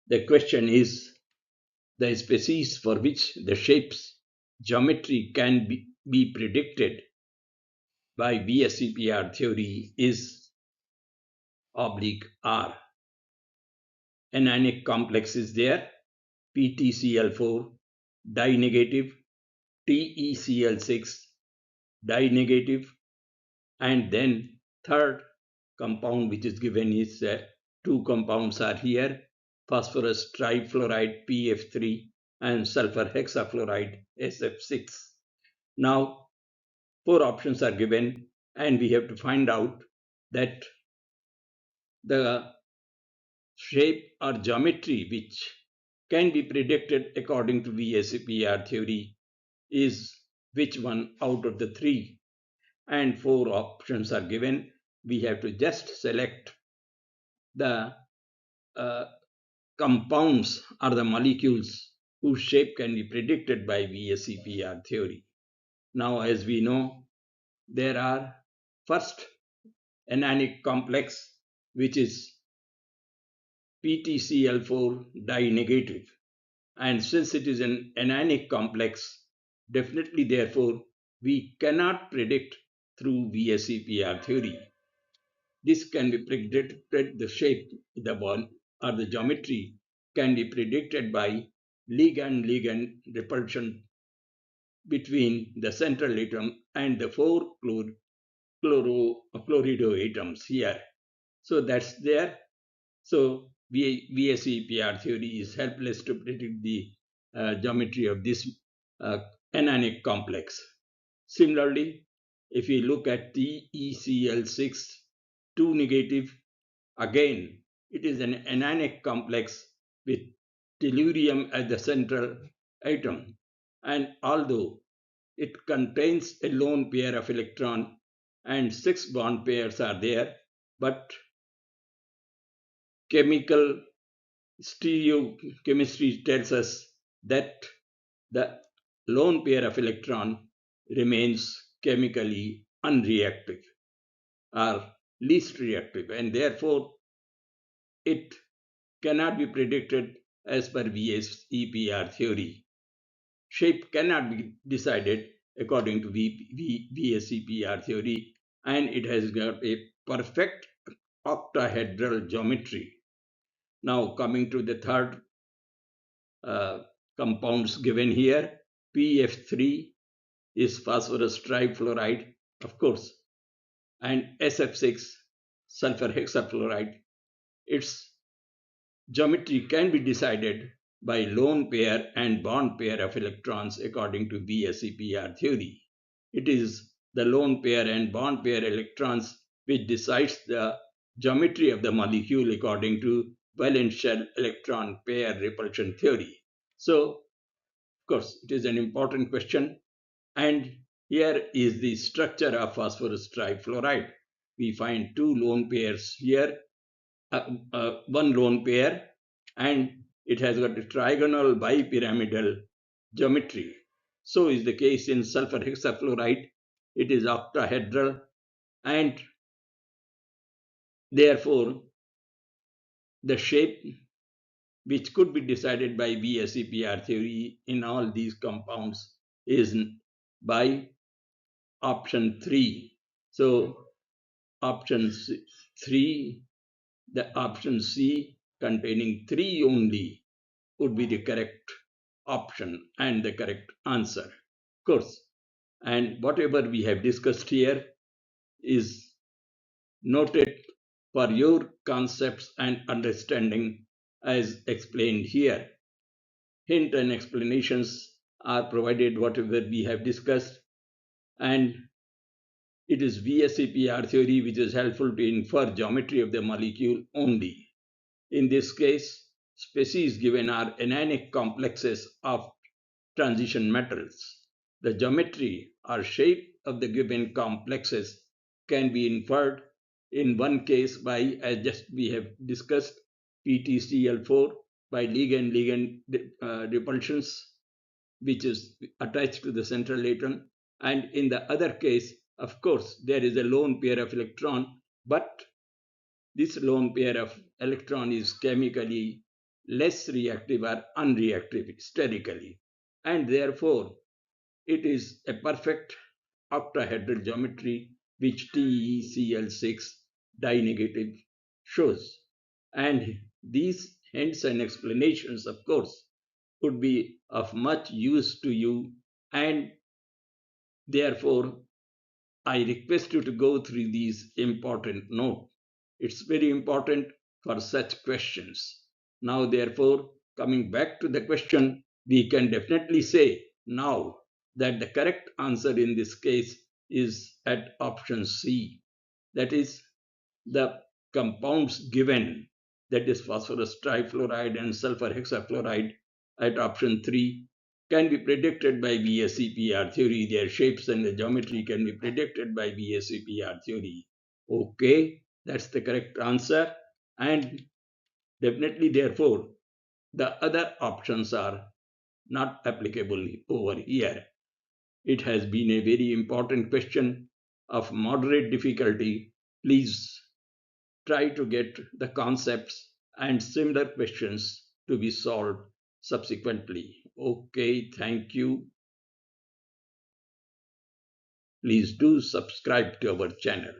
The question is the species for which the shape's geometry can be predicted by VSEPR theory is oblique R. Anionic complex is there, PTCl4 dinegative, TeCl6 dinegative, and then third compound which is given is two compounds are here, phosphorus trifluoride PF3 and sulfur hexafluoride SF6. Now four options are given and we have to find out that the shape or geometry which can be predicted according to VSEPR theory is which one out of the three, and four options are given. We have to just select the compounds or the molecules whose shape can be predicted by VSEPR theory. Now, as we know, there are first anionic complex, which is PTCl4 dinegative. And since it is an anionic complex, definitely therefore, we cannot predict through VSEPR theory. This can be predicted, the shape, the bond, or the geometry can be predicted by ligand-ligand repulsion between the central atom and the four chlorido atoms here. So that's there. So VSEPR theory is helpless to predict the geometry of this anionic complex. Similarly, if we look at TeCl6, 2 negative, again, it is an anionic complex with tellurium as the central atom. And although it contains a lone pair of electron and 6 bond pairs are there, but chemical stereochemistry tells us that the lone pair of electron remains chemically unreactive or least reactive, and therefore it cannot be predicted as per VSEPR theory. Shape cannot be decided according to VSEPR theory, and it has got a perfect octahedral geometry. Now coming to the third compounds given here, PF3 is phosphorus trifluoride, of course, and SF6 sulfur hexafluoride. Its geometry can be decided by lone pair and bond pair of electrons according to VSEPR theory. It is the lone pair and bond pair electrons which decides the geometry of the molecule according to valence shell electron pair repulsion theory. So, of course, it is an important question. And here is the structure of phosphorus trifluoride. We find two lone pairs here, one lone pair, and it has got a trigonal bipyramidal geometry. So is the case in sulfur hexafluoride. It is octahedral, and therefore the shape which could be decided by VSEPR theory in all these compounds is by option 3. So option 3, the option C containing 3 only would be the correct option and the correct answer, of course. And whatever we have discussed here is noted for your concepts and understanding as explained here. Hint and explanations are provided whatever we have discussed, and it is VSEPR theory which is helpful to infer geometry of the molecule only. In this case, species given are anionic complexes of transition metals. The geometry or shape of the given complexes can be inferred in one case by, as just we have discussed, PTCl4 by ligand-ligand repulsions, which is attached to the central atom. And in the other case, of course, there is a lone pair of electron, but this lone pair of electron is chemically less reactive or unreactive sterically, and therefore it is a perfect octahedral geometry which TeCl6 dinegative shows. And these hints and explanations, of course, would be of much use to you, and therefore I request you to go through these important notes. It's very important for such questions. Now, therefore, coming back to the question, we can definitely say now that the correct answer in this case is at option C. That is, the compounds given, that is phosphorus trifluoride and sulfur hexafluoride at option 3, can be predicted by BSEPR theory. Their shapes and the geometry can be predicted by BSEPR theory. Okay, that's the correct answer. And definitely, therefore, the other options are not applicable over here. It has been a very important question of moderate difficulty. Please try to get the concepts and similar questions to be solved subsequently. Okay, thank you. Please do subscribe to our channel.